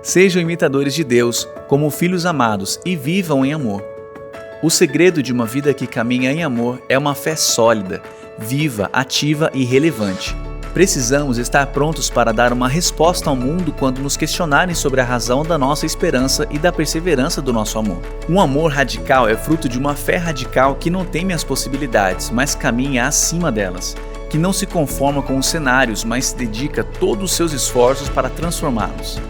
Sejam imitadores de Deus, como filhos amados, e vivam em amor. O segredo de uma vida que caminha em amor é uma fé sólida, viva, ativa e relevante. Precisamos estar prontos para dar uma resposta ao mundo quando nos questionarem sobre a razão da nossa esperança e da perseverança do nosso amor. Um amor radical é fruto de uma fé radical que não teme as possibilidades, mas caminha acima delas, que não se conforma com os cenários, mas se dedica todos os seus esforços para transformá-los.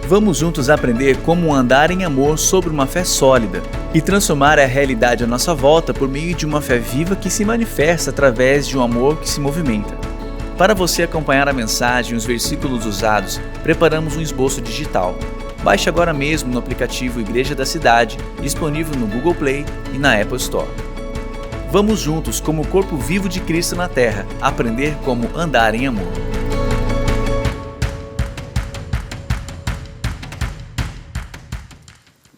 Vamos juntos aprender como andar em amor sobre uma fé sólida e transformar a realidade à nossa volta por meio de uma fé viva que se manifesta através de um amor que se movimenta. Para você acompanhar a mensagem e os versículos usados, preparamos um esboço digital. Baixe agora mesmo no aplicativo Igreja da Cidade, disponível no Google Play e na Apple Store. Vamos juntos, como o corpo vivo de Cristo na Terra, aprender como andar em amor.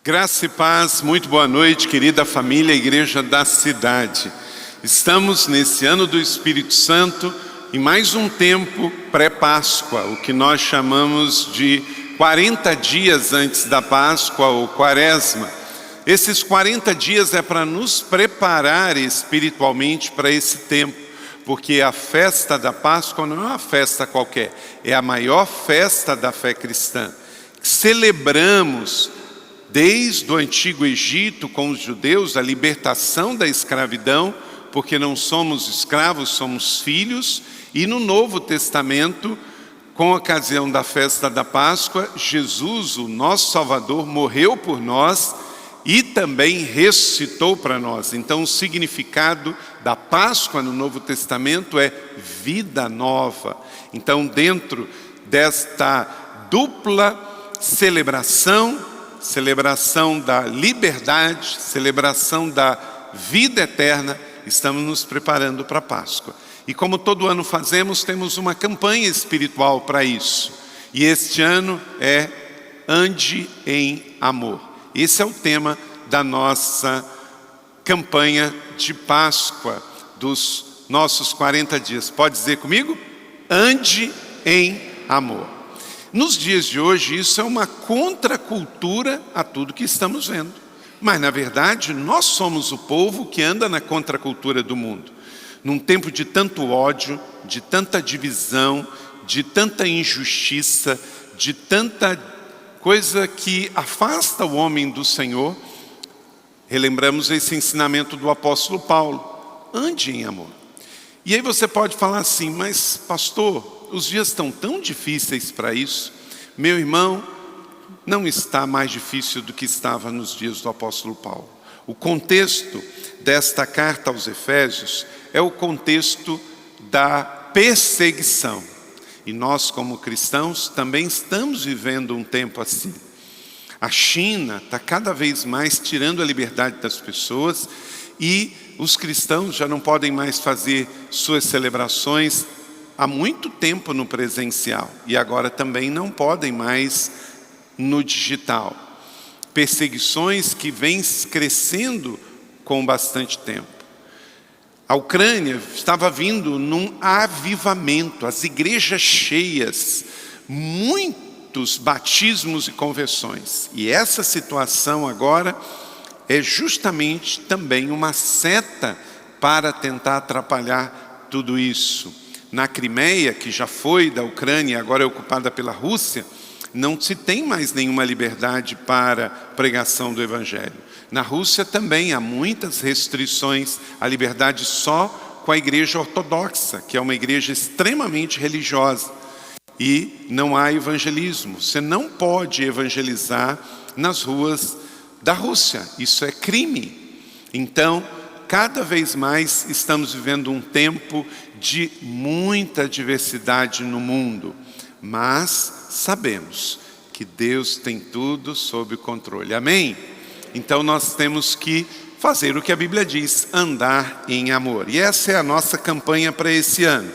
Graça e paz, muito boa noite, querida família Igreja da Cidade. Estamos nesse ano do Espírito Santo, em mais um tempo pré-Páscoa, o que nós chamamos de 40 dias antes da Páscoa ou Quaresma. Esses 40 dias é para nos preparar espiritualmente para esse tempo, porque a festa da Páscoa não é uma festa qualquer, é a maior festa da fé cristã. Celebramos desde o Antigo Egito com os judeus a libertação da escravidão, porque não somos escravos, somos filhos. E no Novo Testamento, com a ocasião da festa da Páscoa, Jesus, o nosso Salvador, morreu por nós e também ressuscitou para nós. Então o significado da Páscoa no Novo Testamento é vida nova. Então dentro desta dupla celebração da liberdade, celebração da vida eterna, estamos nos preparando para a Páscoa. E como todo ano fazemos, temos uma campanha espiritual para isso. E este ano é Ande em Amor. Esse é o tema da nossa campanha de Páscoa, dos nossos 40 dias. Pode dizer comigo? Ande em Amor. Nos dias de hoje, isso é uma contracultura a tudo que estamos vendo. Mas, na verdade, nós somos o povo que anda na contracultura do mundo. Num tempo de tanto ódio, de tanta divisão, de tanta injustiça, de tanta coisa que afasta o homem do Senhor, relembramos esse ensinamento do apóstolo Paulo: ande em amor. E aí você pode falar assim: mas pastor, os dias estão tão difíceis para isso. Meu irmão, não está mais difícil do que estava nos dias do apóstolo Paulo. O contexto desta carta aos Efésios é o contexto da perseguição. E nós, como cristãos, também estamos vivendo um tempo assim. A China está cada vez mais tirando a liberdade das pessoas e os cristãos já não podem mais fazer suas celebrações há muito tempo no presencial. E agora também não podem mais no digital. Perseguições que vêm crescendo com bastante tempo. A Ucrânia estava vindo num avivamento, as igrejas cheias, muitos batismos e conversões. E essa situação agora é justamente também uma seta para tentar atrapalhar tudo isso. Na Crimeia, que já foi da Ucrânia e agora é ocupada pela Rússia, não se tem mais nenhuma liberdade para pregação do Evangelho. Na Rússia também há muitas restrições à liberdade só com a igreja ortodoxa, que é uma igreja extremamente religiosa. E não há evangelismo. Você não pode evangelizar nas ruas da Rússia. Isso é crime. Então, cada vez mais estamos vivendo um tempo de muita diversidade no mundo. Mas sabemos que Deus tem tudo sob controle. Amém? Então nós temos que fazer o que a Bíblia diz, andar em amor. E essa é a nossa campanha para esse ano.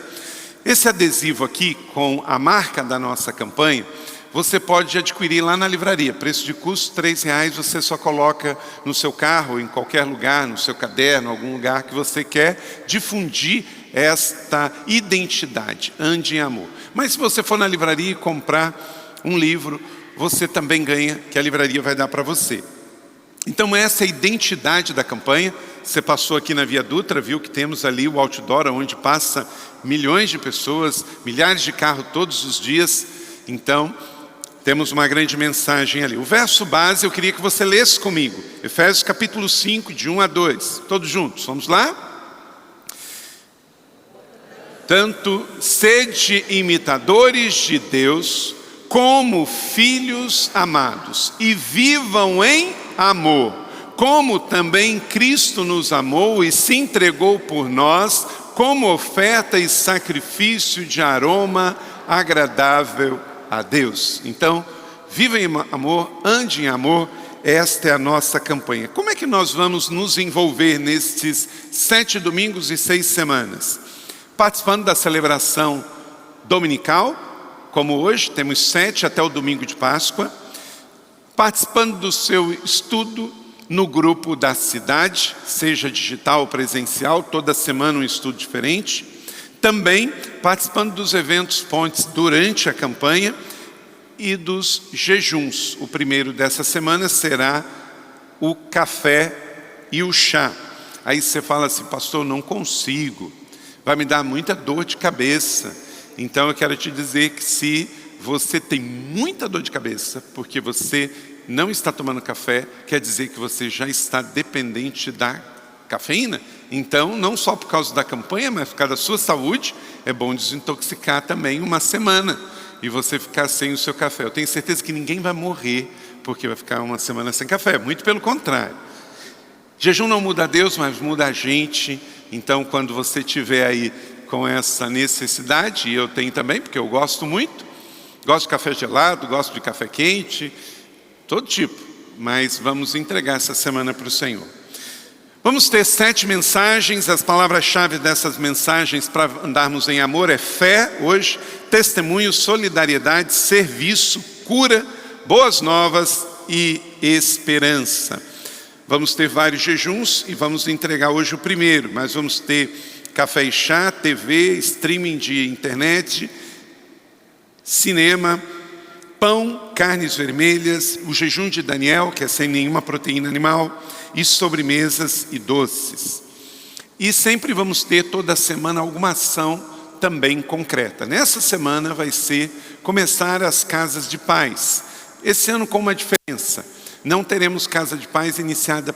Esse adesivo aqui, com a marca da nossa campanha, você pode adquirir lá na livraria. Preço de custo R$3, você só coloca no seu carro, em qualquer lugar, no seu caderno, algum lugar que você quer difundir esta identidade. Ande em amor. Mas se você for na livraria e comprar um livro, você também ganha, que a livraria vai dar para você. Então essa é a identidade da campanha. Você passou aqui na Via Dutra, viu que temos ali o outdoor, onde passa milhões de pessoas, milhares de carros todos os dias. Então, temos uma grande mensagem ali. O verso base eu queria que você lesse comigo. Efésios capítulo 5, de 1 a 2. Todos juntos, vamos lá? Tanto sede imitadores de Deus, como filhos amados, e vivam em amor, como também Cristo nos amou e se entregou por nós, como oferta e sacrifício de aroma agradável a Deus. Então, viva em amor, ande em amor, esta é a nossa campanha. Como é que nós vamos nos envolver nestes 7 domingos e 6 semanas? Participando da celebração dominical, como hoje, temos 7 até o domingo de Páscoa, participando do seu estudo no grupo da cidade, seja digital ou presencial, toda semana um estudo diferente. Também participando dos eventos pontes durante a campanha e dos jejuns. O primeiro dessa semana será o café e o chá. Aí você fala assim, pastor, não consigo, vai me dar muita dor de cabeça. Então eu quero te dizer que se você tem muita dor de cabeça, porque você não está tomando café, quer dizer que você já está dependente da cafeína. Então, não só por causa da campanha, mas por causa da sua saúde, é bom desintoxicar também uma semana e você ficar sem o seu café. Eu tenho certeza que ninguém vai morrer porque vai ficar uma semana sem café, muito pelo contrário. Jejum não muda a Deus, mas muda a gente. Então, quando você estiver aí com essa necessidade, e eu tenho também, porque eu gosto muito, gosto de café gelado, gosto de café quente, todo tipo, mas vamos entregar essa semana para o Senhor. Vamos ter 7 mensagens, as palavras-chave dessas mensagens para andarmos em amor é fé, hoje, testemunho, solidariedade, serviço, cura, boas novas e esperança. Vamos ter vários jejuns e vamos entregar hoje o primeiro, mas vamos ter café e chá, TV, streaming de internet, cinema, pão, carnes vermelhas, o jejum de Daniel, que é sem nenhuma proteína animal, e sobremesas e doces. E sempre vamos ter toda semana alguma ação também concreta. Nessa semana vai ser começar as casas de paz. Esse ano com uma diferença, não teremos casa de paz iniciada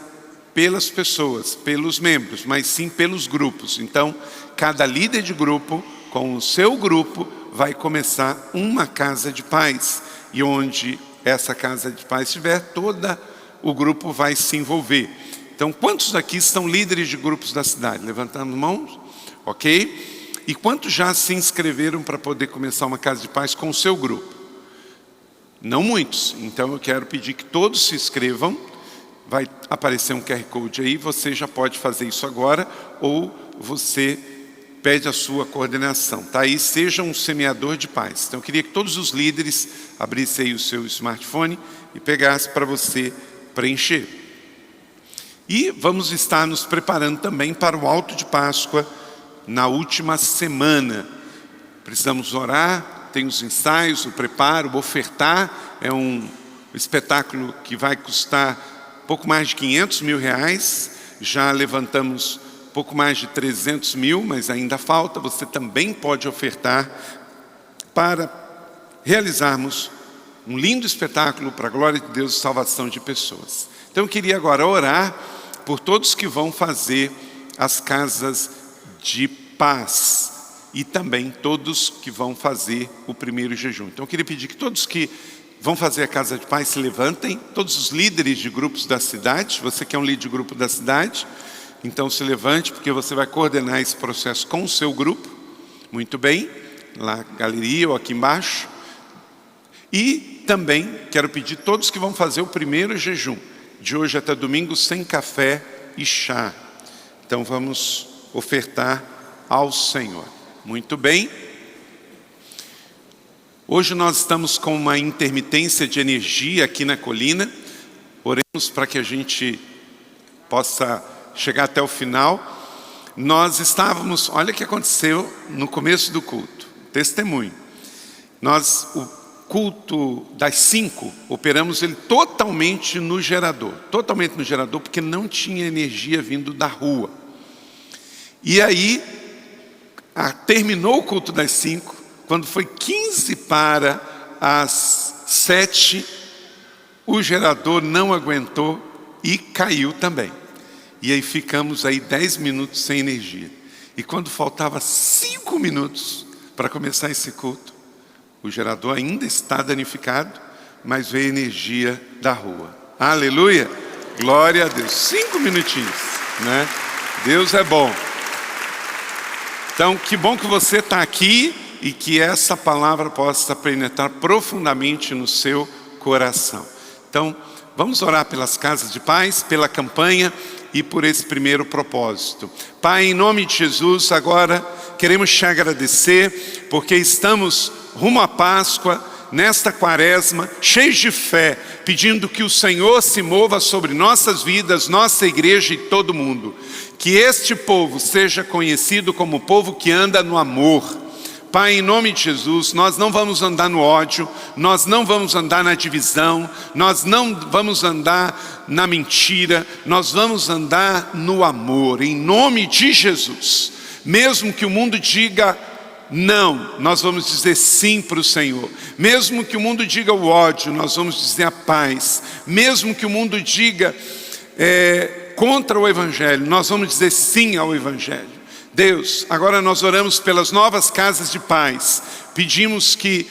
pelas pessoas, pelos membros, mas sim pelos grupos. Então, cada líder de grupo, com o seu grupo, vai começar uma casa de paz. E onde essa casa de paz estiver, todo o grupo vai se envolver. Então, quantos aqui são líderes de grupos da cidade? Levantando mãos, ok? E quantos já se inscreveram para poder começar uma casa de paz com o seu grupo? Não muitos. Então, eu quero pedir que todos se inscrevam. Vai aparecer um QR Code aí, você já pode fazer isso agora, ou você pede a sua coordenação, tá? Aí seja um semeador de paz. Então eu queria que todos os líderes abrissem aí o seu smartphone e pegassem para você preencher. E vamos estar nos preparando também para o Alto de Páscoa na última semana. Precisamos orar, tem os ensaios, o preparo, o ofertar. É um espetáculo que vai custar pouco mais de 500 mil reais, já levantamos pouco mais de 300 mil, mas ainda falta, você também pode ofertar para realizarmos um lindo espetáculo para a glória de Deus e salvação de pessoas. Então eu queria agora orar por todos que vão fazer as casas de paz e também todos que vão fazer o primeiro jejum. Então eu queria pedir que todos que vão fazer a casa de paz se levantem, todos os líderes de grupos da cidade. Você que é um líder de grupo da cidade, então se levante, porque você vai coordenar esse processo com o seu grupo. Muito bem, lá na galeria ou aqui embaixo. E também quero pedir todos que vão fazer o primeiro jejum, de hoje até domingo, sem café e chá. Então vamos ofertar ao Senhor. Muito bem. Hoje nós estamos com uma intermitência de energia aqui na colina. Oremos para que a gente possa chegar até o final. Nós estávamos, olha o que aconteceu no começo do culto, testemunho. O culto das 5, operamos ele totalmente no gerador, porque não tinha energia vindo da rua. E aí, terminou o culto das 5, quando foi 15 para as 7, o gerador não aguentou e caiu também. E aí ficamos aí 10 minutos sem energia. E quando faltava 5 minutos para começar esse culto, o gerador ainda está danificado, mas veio energia da rua. Aleluia! Glória a Deus. 5 minutinhos, né? Deus é bom. Então, que bom que você está aqui e que essa palavra possa penetrar profundamente no seu coração. Então, vamos orar pelas casas de paz, pela campanha e por esse primeiro propósito. Pai, em nome de Jesus, agora queremos te agradecer porque estamos rumo à Páscoa, nesta quaresma, cheios de fé, pedindo que o Senhor se mova sobre nossas vidas, nossa igreja e todo mundo. Que este povo seja conhecido como o povo que anda no amor. Pai, em nome de Jesus, nós não vamos andar no ódio, nós não vamos andar na divisão, nós não vamos andar na mentira, nós vamos andar no amor, em nome de Jesus. Mesmo que o mundo diga não, nós vamos dizer sim para o Senhor. Mesmo que o mundo diga o ódio, nós vamos dizer a paz. Mesmo que o mundo diga contra o Evangelho, nós vamos dizer sim ao Evangelho. Deus, agora nós oramos pelas novas casas de paz. Pedimos que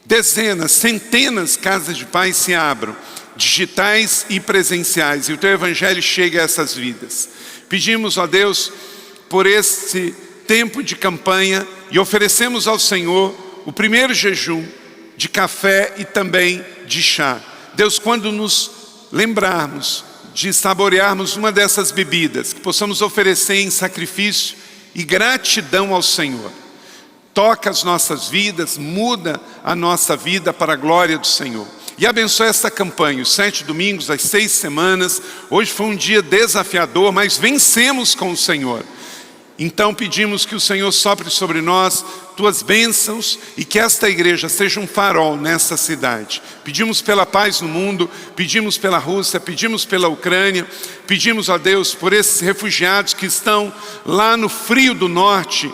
dezenas, centenas de casas de paz se abram, digitais e presenciais, e o Teu Evangelho chegue a essas vidas. Pedimos, ó Deus, por esse tempo de campanha e oferecemos ao Senhor o primeiro jejum de café e também de chá. Deus, quando nos lembrarmos de saborearmos uma dessas bebidas, que possamos oferecer em sacrifício e gratidão ao Senhor. Toca as nossas vidas, muda a nossa vida para a glória do Senhor. E abençoe esta campanha, os 7 domingos, as 6 semanas. Hoje foi um dia desafiador, mas vencemos com o Senhor. Então pedimos que o Senhor sopre sobre nós Tuas bênçãos e que esta igreja seja um farol nessa cidade. Pedimos pela paz no mundo, pedimos pela Rússia, pedimos pela Ucrânia, pedimos a Deus por esses refugiados que estão lá no frio do norte,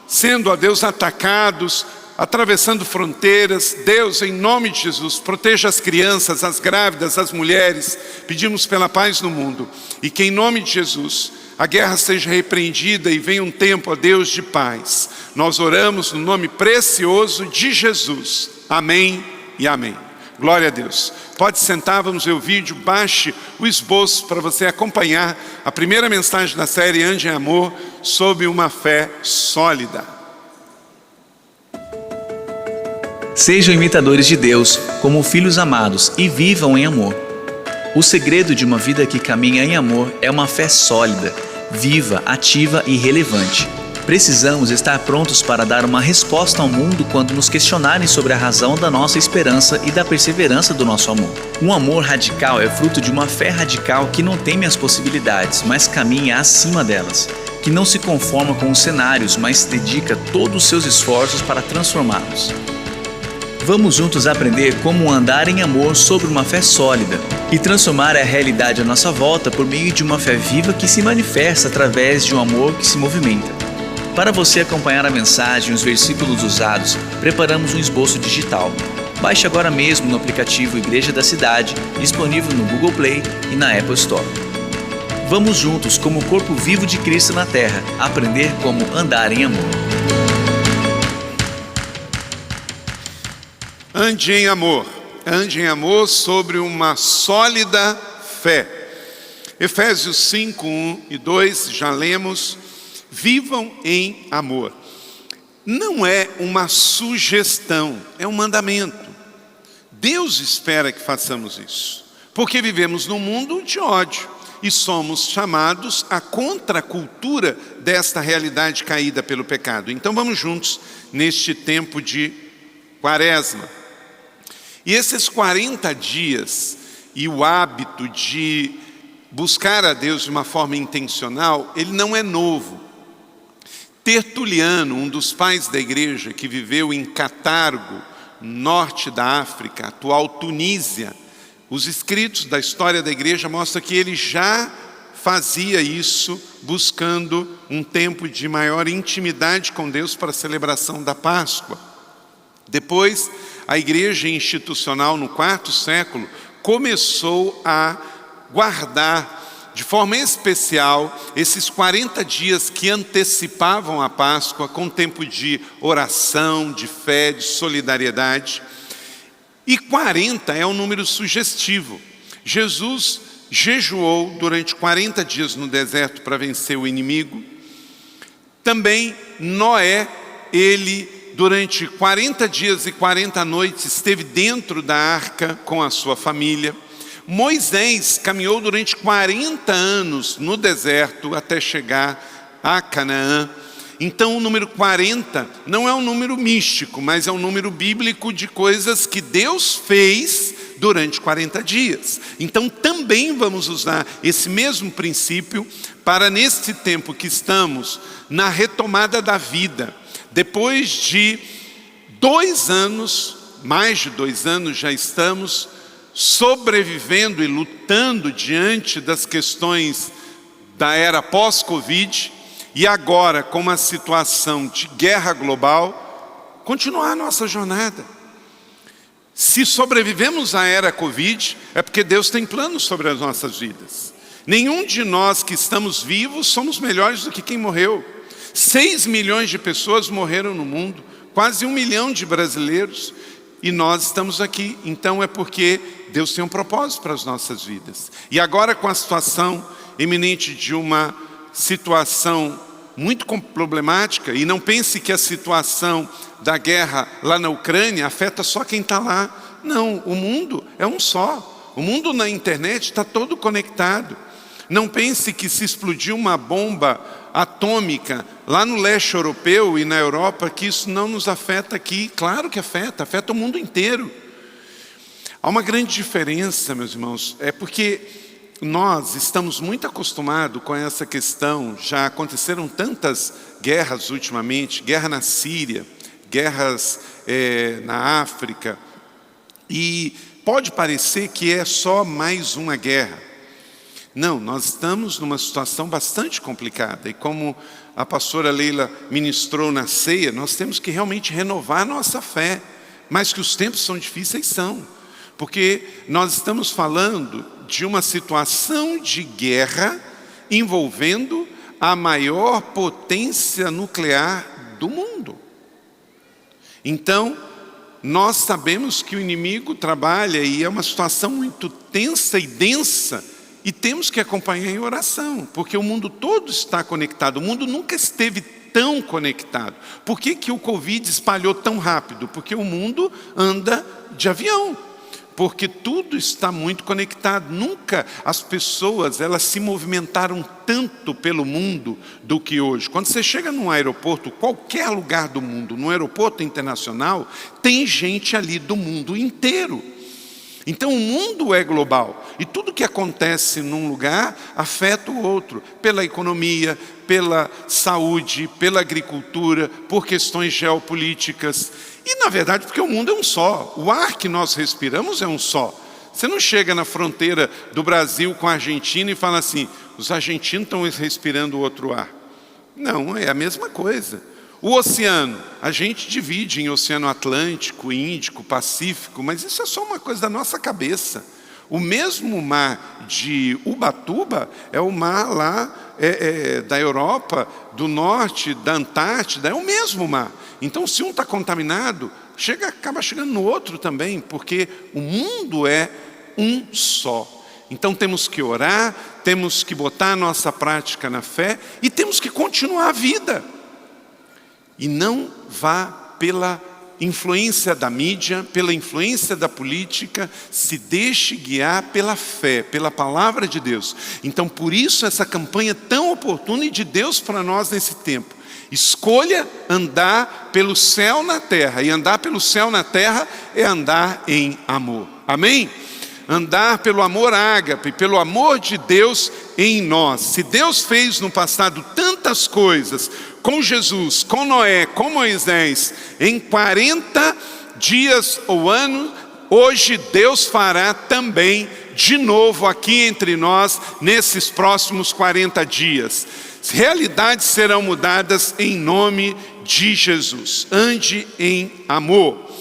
sendo a Deus atacados, atravessando fronteiras. Deus, em nome de Jesus, proteja as crianças, as grávidas, as mulheres. Pedimos pela paz no mundo e que em nome de Jesus a guerra seja repreendida e venha um tempo, ó Deus, de paz. Nós oramos no nome precioso de Jesus. Amém e amém. Glória a Deus. Pode sentar, vamos ver o vídeo, baixe o esboço para você acompanhar a primeira mensagem da série Ande em Amor, sob uma fé sólida. Sejam imitadores de Deus, como filhos amados, e vivam em amor. O segredo de uma vida que caminha em amor é uma fé sólida, viva, ativa e relevante. Precisamos estar prontos para dar uma resposta ao mundo quando nos questionarem sobre a razão da nossa esperança e da perseverança do nosso amor. Um amor radical é fruto de uma fé radical que não teme as possibilidades, mas caminha acima delas, que não se conforma com os cenários, mas dedica todos os seus esforços para transformá-los. Vamos juntos aprender como andar em amor sobre uma fé sólida e transformar a realidade à nossa volta por meio de uma fé viva que se manifesta através de um amor que se movimenta. Para você acompanhar a mensagem e os versículos usados, preparamos um esboço digital. Baixe agora mesmo no aplicativo Igreja da Cidade, disponível no Google Play e na Apple Store. Vamos juntos, como o corpo vivo de Cristo na Terra, aprender como andar em amor. Ande em amor sobre uma sólida fé. Efésios 5, 1 e 2, já lemos. Vivam em amor. Não é uma sugestão, é um mandamento. Deus espera que façamos isso, porque vivemos num mundo de ódio e somos chamados à contracultura desta realidade caída pelo pecado. Então vamos juntos neste tempo de quaresma. E esses 40 dias e o hábito de buscar a Deus de uma forma intencional, ele não é novo. Tertuliano, um dos pais da igreja que viveu em Catargo, norte da África, atual Tunísia. Os escritos da história da igreja mostram que ele já fazia isso buscando um tempo de maior intimidade com Deus para a celebração da Páscoa. Depois, a igreja institucional no IV século começou a guardar de forma especial esses 40 dias que antecipavam a Páscoa com tempo de oração, de fé, de solidariedade. E 40 é um número sugestivo. Jesus jejuou durante 40 dias no deserto para vencer o inimigo. Também Noé, ele durante 40 dias e 40 noites esteve dentro da arca com a sua família. Moisés caminhou durante 40 anos no deserto até chegar a Canaã. Então o número 40 não é um número místico, mas é um número bíblico de coisas que Deus fez durante 40 dias. Então também vamos usar esse mesmo princípio para neste tempo que estamos na retomada da vida. Depois de 2 anos, mais de 2 anos já estamos sobrevivendo e lutando diante das questões da era pós-Covid e agora com uma situação de guerra global, continuar a nossa jornada. Se sobrevivemos à era Covid, é porque Deus tem planos sobre as nossas vidas. Nenhum de nós que estamos vivos somos melhores do que quem morreu. 6 milhões de pessoas morreram no mundo, quase 1 milhão de brasileiros, e nós estamos aqui. Então é porque Deus tem um propósito para as nossas vidas. E agora com a situação iminente de uma situação muito problemática, e não pense que a situação da guerra lá na Ucrânia afeta só quem está lá. Não, o mundo é um só. O mundo na internet está todo conectado. Não pense que se explodiu uma bomba atômica lá no leste europeu e na Europa, que isso não nos afeta aqui. Claro que afeta o mundo inteiro. Há uma grande diferença, meus irmãos, é porque nós estamos muito acostumados com essa questão. Já aconteceram tantas guerras ultimamente, guerra na Síria, guerras na África, e pode parecer que é só mais uma guerra. Não, nós estamos numa situação bastante complicada, e como a pastora Leila ministrou na ceia, nós temos que realmente renovar nossa fé, mas que os tempos são difíceis, são, porque nós estamos falando de uma situação de guerra envolvendo a maior potência nuclear do mundo. Então, nós sabemos que o inimigo trabalha e é uma situação muito tensa e densa, e temos que acompanhar em oração, porque o mundo todo está conectado. O mundo nunca esteve tão conectado. Por que que o Covid espalhou tão rápido? Porque o mundo anda de avião. Porque tudo está muito conectado. Nunca as pessoas elas se movimentaram tanto pelo mundo do que hoje. Quando você chega num aeroporto, qualquer lugar do mundo, num aeroporto internacional, tem gente ali do mundo inteiro. Então o mundo é global e tudo que acontece num lugar afeta o outro, pela economia, pela saúde, pela agricultura, por questões geopolíticas e na verdade porque o mundo é um só, o ar que nós respiramos é um só. Você não chega na fronteira do Brasil com a Argentina e fala assim, os argentinos estão respirando outro ar. Não, é a mesma coisa. O oceano, a gente divide em Oceano Atlântico, Índico, Pacífico, mas isso é só uma coisa da nossa cabeça. O mesmo mar de Ubatuba é o mar lá da Europa, do norte, da Antártida, é o mesmo mar. Então se um está contaminado, acaba chegando no outro também, porque o mundo é um só. Então temos que orar, temos que botar a nossa prática na fé e temos que continuar a vida. E não vá pela influência da mídia, pela influência da política, se deixe guiar pela fé, pela palavra de Deus. Então por isso essa campanha tão oportuna e de Deus para nós nesse tempo. Escolha andar pelo céu na terra, e andar pelo céu na terra é andar em amor. Amém? Andar pelo amor ágape, pelo amor de Deus em nós. Se Deus fez no passado tantas coisas com Jesus, com Noé, com Moisés, em 40 dias ou anos, hoje Deus fará também de novo aqui entre nós nesses próximos 40 dias. Realidades serão mudadas em nome de Jesus. Ande em amor.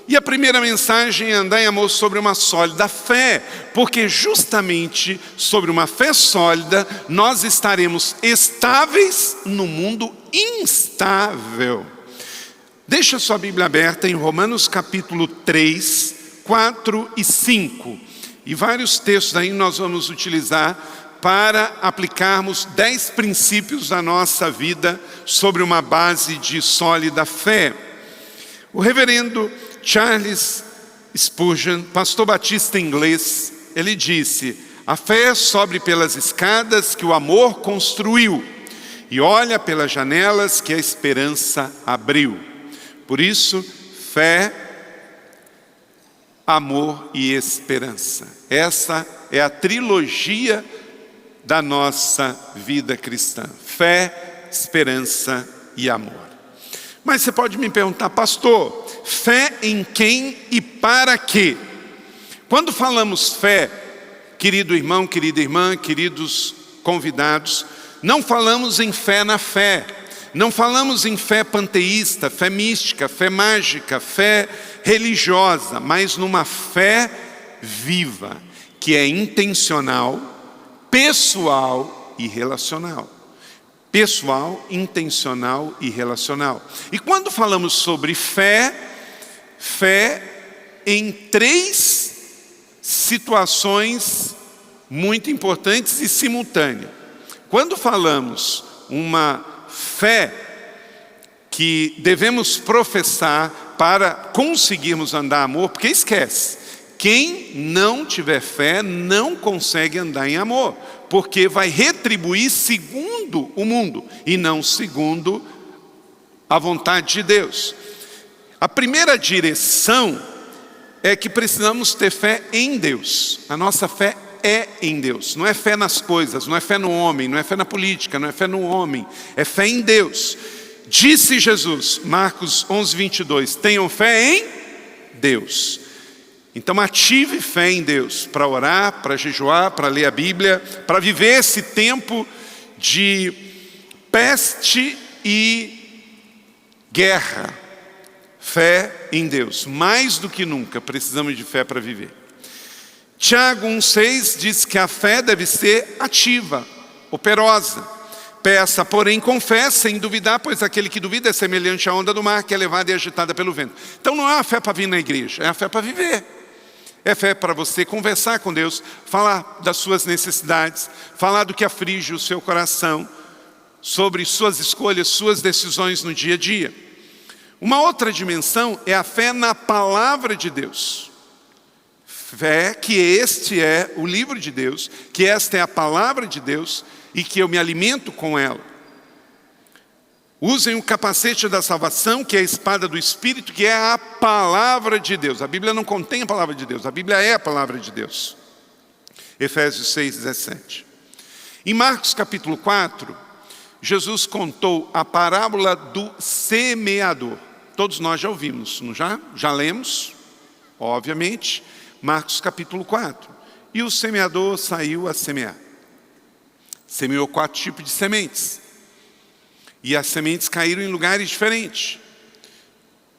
E a primeira mensagem é andar em amor sobre uma sólida fé, porque justamente sobre uma fé sólida nós estaremos estáveis no mundo instável. Deixa sua Bíblia aberta em Romanos capítulo 3, 4 e 5. E vários textos aí nós vamos utilizar para aplicarmos 10 princípios da nossa vida sobre uma base de sólida fé. O reverendo Charles Spurgeon, pastor batista inglês, ele disse: a fé sobe pelas escadas que o amor construiu e olha pelas janelas que a esperança abriu. Por isso, fé, amor e esperança. Essa é a trilogia da nossa vida cristã: fé, esperança e amor. Mas você pode me perguntar: pastor, fé em quem e para quê? Quando falamos fé, querido irmão, querida irmã, queridos convidados, não falamos em fé na fé, não falamos em fé panteísta, fé mística, fé mágica, fé religiosa, mas numa fé viva, que é intencional, pessoal e relacional. Pessoal, intencional e relacional. E quando falamos sobre fé, fé em 3 situações muito importantes e simultâneas. Quando falamos uma fé que devemos professar para conseguirmos andar amor, porque esquece, quem não tiver fé não consegue andar em amor, porque vai retribuir segundo o mundo e não segundo a vontade de Deus. A primeira direção é que precisamos ter fé em Deus. A nossa fé é em Deus, não é fé nas coisas, não é fé no homem, não é fé na política, não é fé no homem, é fé em Deus. Disse Jesus, Marcos 11, 22, tenham fé em Deus. Então ative fé em Deus, para orar, para jejuar, para ler a Bíblia, para viver esse tempo de peste e guerra. Fé em Deus, mais do que nunca precisamos de fé para viver. Tiago 1,6 diz que a fé deve ser ativa, operosa. Peça, porém, com fé, sem duvidar, pois aquele que duvida é semelhante à onda do mar, que é levada e agitada pelo vento. Então não é a fé para vir na igreja, é a fé para viver. É fé para você conversar com Deus, falar das suas necessidades, falar do que aflige o seu coração, sobre suas escolhas, suas decisões no dia a dia. Uma outra dimensão é a fé na palavra de Deus. Fé que este é o livro de Deus, que esta é a palavra de Deus e que eu me alimento com ela. Usem o capacete da salvação, que é a espada do Espírito, que é a palavra de Deus. A Bíblia não contém a palavra de Deus, a Bíblia é a palavra de Deus. Efésios 6, 17. Em Marcos capítulo 4, Jesus contou a parábola do semeador. Todos nós já ouvimos, não já? Já lemos, obviamente, Marcos capítulo 4. E o semeador saiu a semear. Semeou 4 tipos de sementes. E as sementes caíram em lugares diferentes.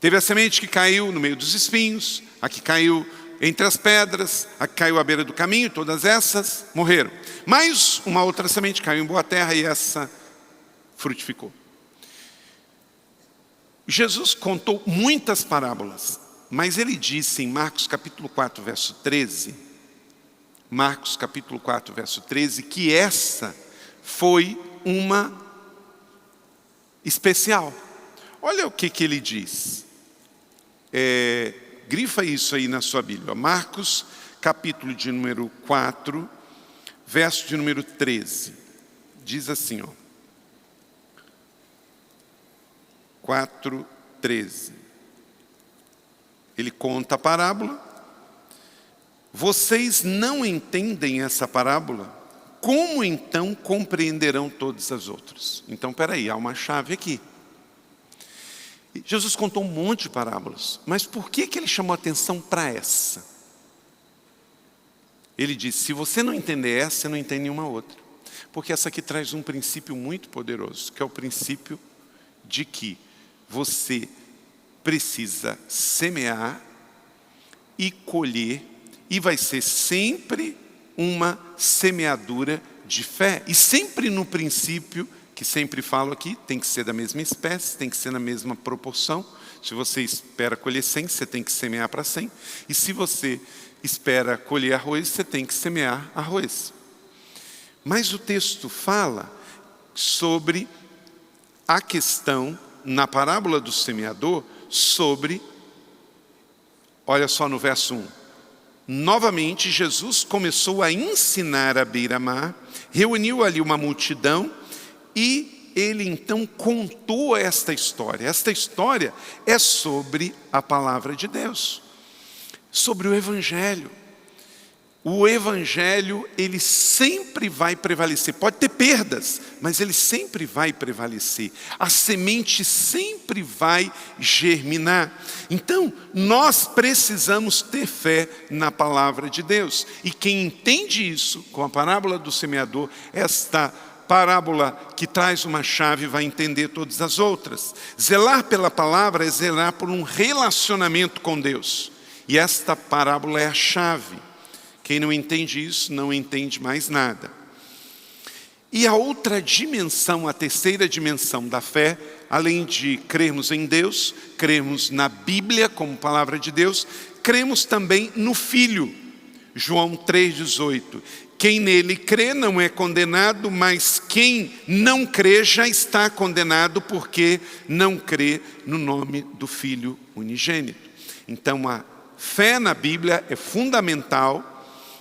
Teve a semente que caiu no meio dos espinhos, a que caiu entre as pedras, a que caiu à beira do caminho, todas essas morreram. Mais uma outra semente caiu em boa terra e essa frutificou. Jesus contou muitas parábolas, mas ele disse em Marcos capítulo 4, verso 13, Marcos capítulo 4, verso 13, que essa foi uma especial. Olha o que ele diz. Grifa isso aí na sua Bíblia. Marcos, capítulo de número 4, verso de número 13. Diz assim, 4, 13. Ele conta a parábola. Vocês não entendem essa parábola? Como então compreenderão todas as outras? Então, espera aí, há uma chave aqui. Jesus contou um monte de parábolas, mas por que ele chamou atenção para essa? Ele disse, se você não entender essa, você não entende nenhuma outra. Porque essa aqui traz um princípio muito poderoso, que é o princípio de que você precisa semear e colher, e vai ser sempre uma semeadura de fé. E sempre no princípio, que sempre falo aqui, tem que ser da mesma espécie, tem que ser na mesma proporção. Se você espera colher 100, você tem que semear para 100. E se você espera colher arroz, você tem que semear arroz. Mas o texto fala sobre a questão, na parábola do semeador, sobre, olha só no verso 1. Novamente, Jesus começou a ensinar à beira-mar, reuniu ali uma multidão e ele então contou esta história. Esta história é sobre a palavra de Deus, sobre o Evangelho. O Evangelho, ele sempre vai prevalecer. Pode ter perdas, mas ele sempre vai prevalecer. A semente sempre vai germinar. Então, nós precisamos ter fé na palavra de Deus. E quem entende isso, com a parábola do semeador, esta parábola que traz uma chave vai entender todas as outras. Zelar pela palavra é zelar por um relacionamento com Deus. E esta parábola é a chave. Quem não entende isso, não entende mais nada. E a outra dimensão, a terceira dimensão da fé, além de crermos em Deus, crermos na Bíblia como palavra de Deus, cremos também no Filho. João 3,18. Quem nele crê não é condenado, mas quem não crê já está condenado, porque não crê no nome do Filho unigênito. Então a fé na Bíblia é fundamental.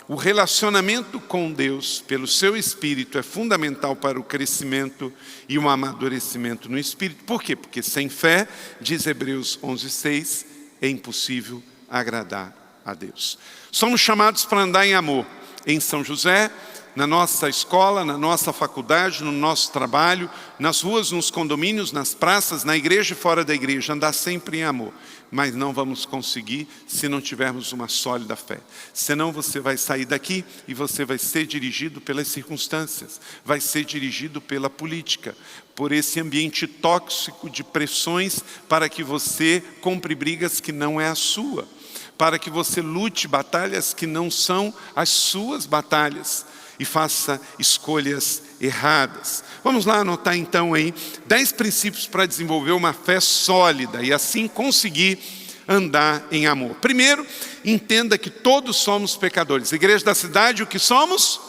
O relacionamento com Deus, pelo seu Espírito, é fundamental para o crescimento e o amadurecimento no Espírito. Por quê? Porque sem fé, diz Hebreus 11:6, é impossível agradar a Deus. Somos chamados para andar em amor. Em São José, na nossa escola, na nossa faculdade, no nosso trabalho, nas ruas, nos condomínios, nas praças, na igreja e fora da igreja, andar sempre em amor. Mas não vamos conseguir se não tivermos uma sólida fé. Senão você vai sair daqui e você vai ser dirigido pelas circunstâncias, vai ser dirigido pela política, por esse ambiente tóxico de pressões para que você compre brigas que não é a sua, para que você lute batalhas que não são as suas batalhas e faça escolhas erradas. Vamos lá anotar então aí 10 princípios para desenvolver uma fé sólida e assim conseguir andar em amor. Primeiro, entenda que todos somos pecadores. Igreja da cidade, o que somos?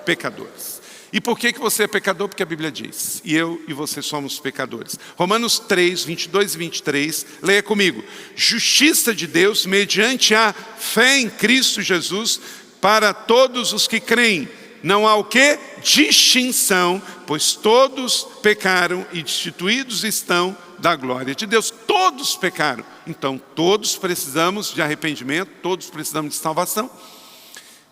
Pecadores. E por que você é pecador? Porque a Bíblia diz, e eu e você somos pecadores. Romanos 3, 22 e 23, leia comigo. Justiça de Deus mediante a fé em Cristo Jesus para todos os que creem. Não há o quê? Distinção, pois todos pecaram e destituídos estão da glória de Deus. Todos pecaram. Então todos precisamos de arrependimento, todos precisamos de salvação.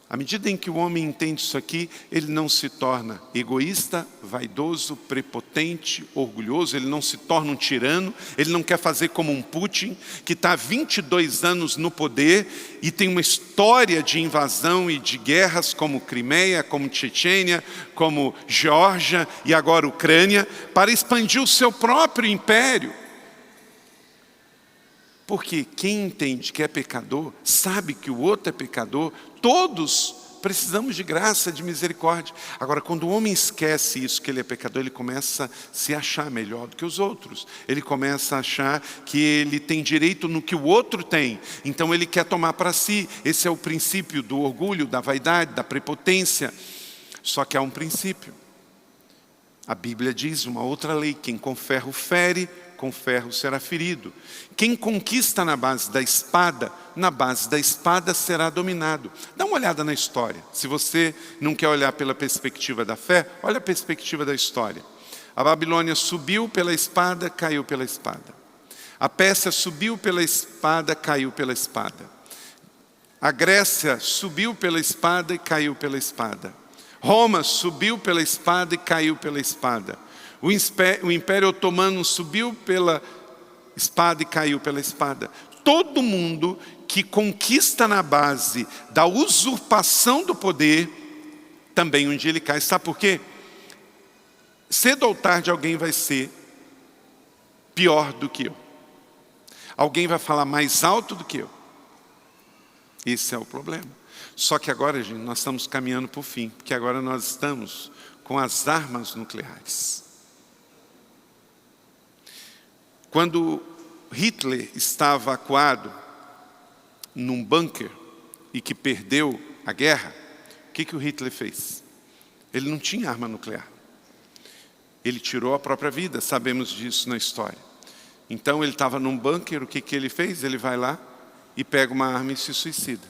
À medida em que o homem entende isso aqui, ele não se torna egoísta, vaidoso, prepotente, orgulhoso, ele não se torna um tirano, ele não quer fazer como um Putin, que está há 22 anos no poder e tem uma história de invasão e de guerras como Crimeia, como Chechênia, como Geórgia e agora Ucrânia, para expandir o seu próprio império. Porque quem entende que é pecador, sabe que o outro é pecador, todos precisamos de graça, de misericórdia. Agora, quando o homem esquece isso, que ele é pecador, ele começa a se achar melhor do que os outros. Ele começa a achar que ele tem direito no que o outro tem. Então ele quer tomar para si. Esse é o princípio do orgulho, da vaidade, da prepotência. Só que há um princípio. A Bíblia diz uma outra lei, quem com ferro fere, com ferro será ferido. Quem conquista na base da espada será dominado. Dá uma olhada na história. Se você não quer olhar pela perspectiva da fé, olha a perspectiva da história. A Babilônia subiu pela espada, caiu pela espada. A Pérsia subiu pela espada, caiu pela espada. A Grécia subiu pela espada e caiu pela espada. Roma subiu pela espada e caiu pela espada. O Império Otomano subiu espada e caiu pela espada. Todo mundo que conquista na base da usurpação do poder, também um dia ele cai. Sabe por quê? Cedo ou tarde alguém vai ser pior do que eu. Alguém vai falar mais alto do que eu. Esse é o problema. Só que agora, gente, nós estamos caminhando para o fim, porque agora nós estamos com as armas nucleares. Quando Hitler estava acuado num bunker e que perdeu a guerra, o que o Hitler fez? Ele não tinha arma nuclear. Ele tirou a própria vida, sabemos disso na história. Então ele estava num bunker, o que ele fez? Ele vai lá e pega uma arma e se suicida.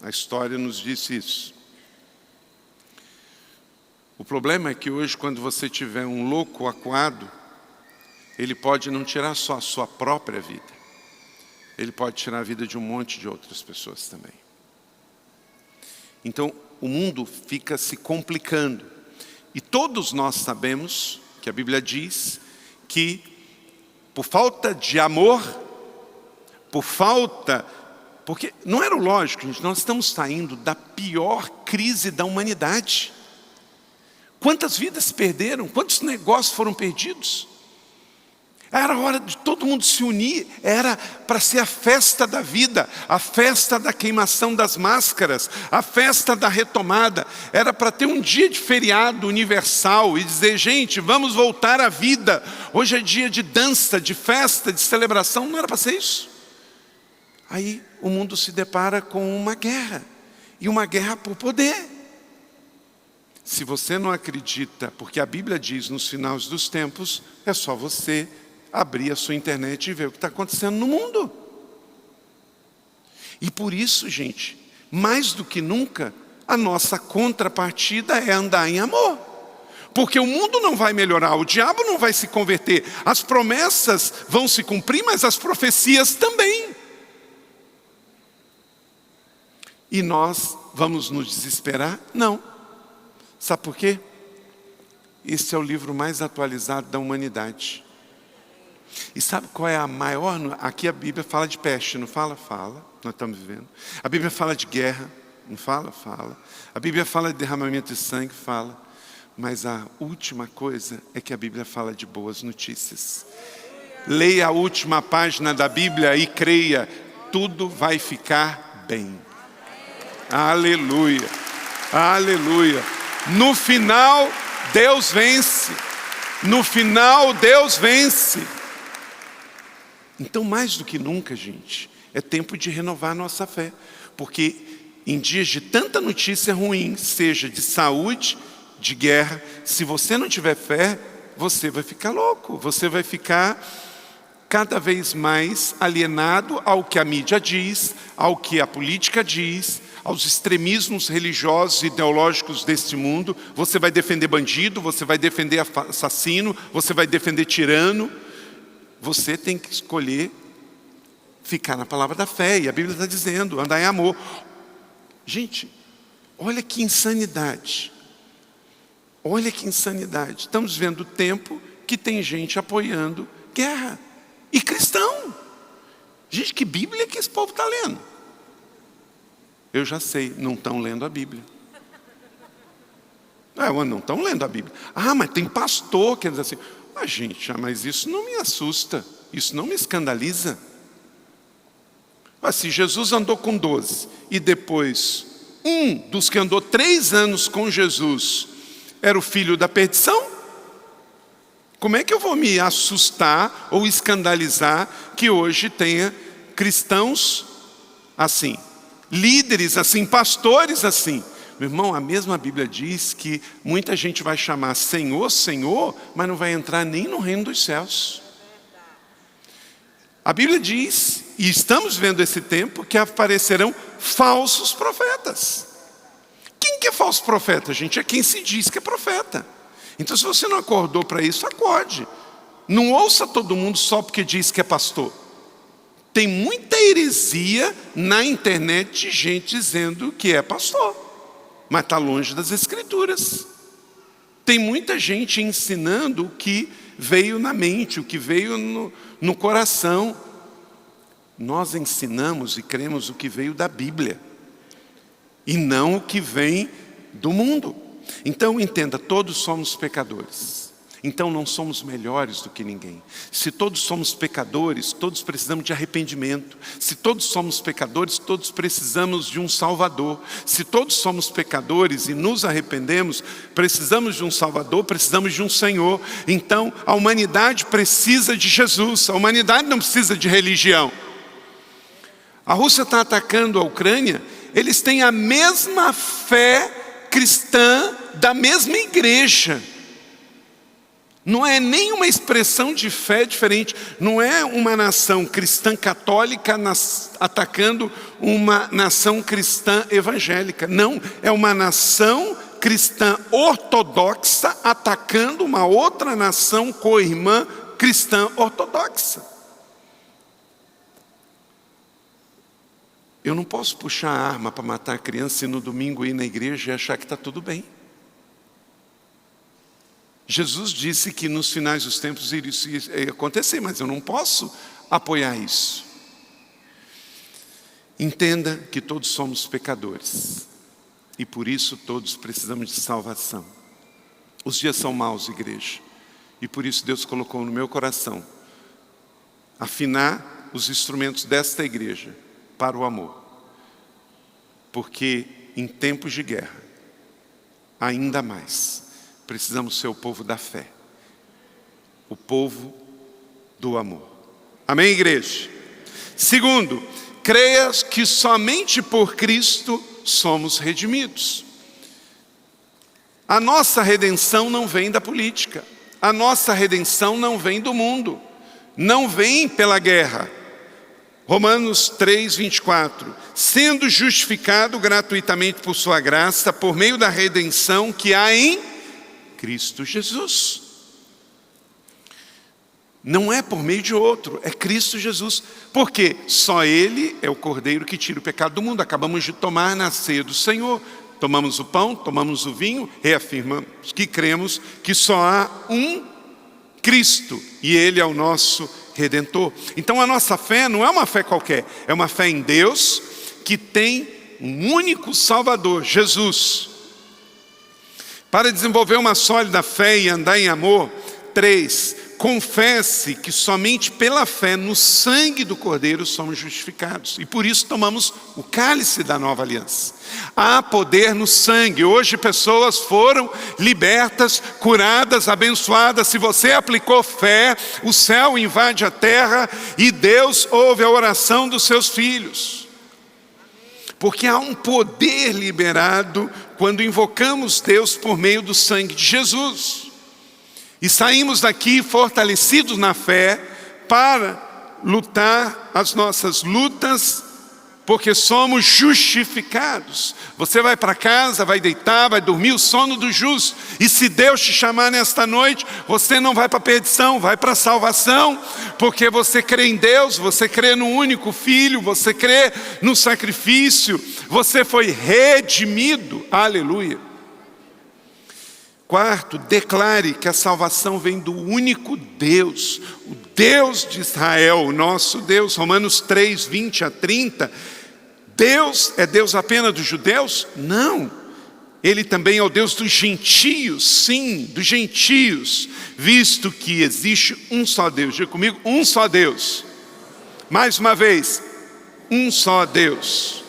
A história nos diz isso. O problema é que hoje, quando você tiver um louco acuado, ele pode não tirar só a sua própria vida. Ele pode tirar a vida de um monte de outras pessoas também. Então, o mundo fica se complicando. E todos nós sabemos que a Bíblia diz que por falta de amor, porque não era lógico, gente, nós estamos saindo da pior crise da humanidade. Quantas vidas se perderam? Quantos negócios foram perdidos? Era hora de todo mundo se unir, era para ser a festa da vida, a festa da queimação das máscaras, a festa da retomada. Era para ter um dia de feriado universal e dizer, gente, vamos voltar à vida. Hoje é dia de dança, de festa, de celebração, não era para ser isso. Aí o mundo se depara com uma guerra, e uma guerra por poder. Se você não acredita, porque a Bíblia diz nos finais dos tempos, é só você abrir a sua internet e ver o que está acontecendo no mundo. E por isso, gente, mais do que nunca, a nossa contrapartida é andar em amor. Porque o mundo não vai melhorar, o diabo não vai se converter, as promessas vão se cumprir, mas as profecias também. E nós vamos nos desesperar? Não. Sabe por quê? Esse é o livro mais atualizado da humanidade. E sabe qual é a maior? Aqui a Bíblia fala de peste, não fala? Fala, nós estamos vivendo. A Bíblia fala de guerra, não fala? Fala. A Bíblia fala de derramamento de sangue, fala. Mas a última coisa é que a Bíblia fala de boas notícias. Leia a última página da Bíblia e creia, tudo vai ficar bem. Aleluia, aleluia. No final, Deus vence. No final, Deus vence. Então, mais do que nunca, gente, é tempo de renovar a nossa fé. Porque em dias de tanta notícia ruim, seja de saúde, de guerra, se você não tiver fé, você vai ficar louco. Você vai ficar cada vez mais alienado ao que a mídia diz, ao que a política diz, aos extremismos religiosos e ideológicos deste mundo. Você vai defender bandido, você vai defender assassino, você vai defender tirano. Você tem que escolher ficar na palavra da fé. E a Bíblia está dizendo, andar em amor. Gente, olha que insanidade. Olha que insanidade. Estamos vendo o tempo que tem gente apoiando guerra. E cristão. Gente, que Bíblia que esse povo está lendo? Eu já sei, não estão lendo a Bíblia. Não estão lendo a Bíblia. Mas tem pastor que diz assim, gente, mas isso não me assusta, isso não me escandaliza. Se Jesus andou com 12 e depois um dos que andou 3 anos com Jesus era o filho da perdição, como é que eu vou me assustar ou escandalizar que hoje tenha cristãos assim, líderes assim, pastores assim? Meu irmão, a mesma Bíblia diz que muita gente vai chamar Senhor, Senhor, mas não vai entrar nem no reino dos céus. A Bíblia diz, e estamos vendo esse tempo, que aparecerão falsos profetas. Quem que é falso profeta, gente? É quem se diz que é profeta. Então, se você não acordou para isso, acorde. Não ouça todo mundo só porque diz que é pastor. Tem muita heresia na internet de gente dizendo que é pastor, mas está longe das Escrituras. Tem muita gente ensinando que veio na mente, o que veio no coração. Nós ensinamos e cremos o que veio da Bíblia, e não o que vem do mundo. Então entenda, todos somos pecadores. Então não somos melhores do que ninguém. Se todos somos pecadores, todos precisamos de arrependimento. Se todos somos pecadores, todos precisamos de um Salvador. Se todos somos pecadores e nos arrependemos, precisamos de um Salvador, precisamos de um Senhor. Então a humanidade precisa de Jesus. A humanidade não precisa de religião. A Rússia está atacando a Ucrânia, eles têm a mesma fé cristã da mesma igreja. Não é nem uma expressão de fé diferente. Não é uma nação cristã católica atacando uma nação cristã evangélica. Não, é uma nação cristã ortodoxa atacando uma outra nação co-irmã cristã ortodoxa. Eu não posso puxar a arma para matar a criança e no domingo ir na igreja e achar que está tudo bem. Jesus disse que nos finais dos tempos isso ia acontecer, mas eu não posso apoiar isso. Entenda que todos somos pecadores e por isso todos precisamos de salvação. Os dias são maus, igreja, e por isso Deus colocou no meu coração afinar os instrumentos desta igreja para o amor. Porque em tempos de guerra, ainda mais, precisamos ser o povo da fé, o povo do amor. Amém, igreja? Segundo, creia que somente por Cristo somos redimidos. A nossa redenção não vem da política, a nossa redenção não vem do mundo, não vem pela guerra. Romanos 3, 24. Sendo justificado gratuitamente por sua graça, por meio da redenção que há em Cristo Jesus. Não é por meio de outro, é Cristo Jesus. Porque só Ele é o Cordeiro que tira o pecado do mundo. Acabamos de tomar na ceia do Senhor. Tomamos o pão, tomamos o vinho, reafirmamos que cremos que só há um Cristo e Ele é o nosso Redentor. Então a nossa fé não é uma fé qualquer, é uma fé em Deus que tem um único Salvador, Jesus. Para desenvolver uma sólida fé e andar em amor, 3, confesse que somente pela fé no sangue do Cordeiro somos justificados. E por isso tomamos o cálice da nova aliança. Há poder no sangue. Hoje pessoas foram libertas, curadas, abençoadas. Se você aplicou fé, o céu invade a terra e Deus ouve a oração dos seus filhos. Porque há um poder liberado quando invocamos Deus por meio do sangue de Jesus. E saímos daqui fortalecidos na fé para lutar as nossas lutas, porque somos justificados. Você vai para casa, vai deitar, vai dormir o sono do justo. E se Deus te chamar nesta noite, você não vai para a perdição, vai para a salvação. Porque você crê em Deus, você crê no único Filho, você crê no sacrifício. Você foi redimido, aleluia. 4, declare que a salvação vem do único Deus, o Deus de Israel, o nosso Deus. Romanos 3, 20 a 30. Deus é Deus apenas dos judeus? Não. Ele também é o Deus dos gentios, sim, dos gentios. Visto que existe um só Deus. Diga comigo, um só Deus. Mais uma vez, um só Deus.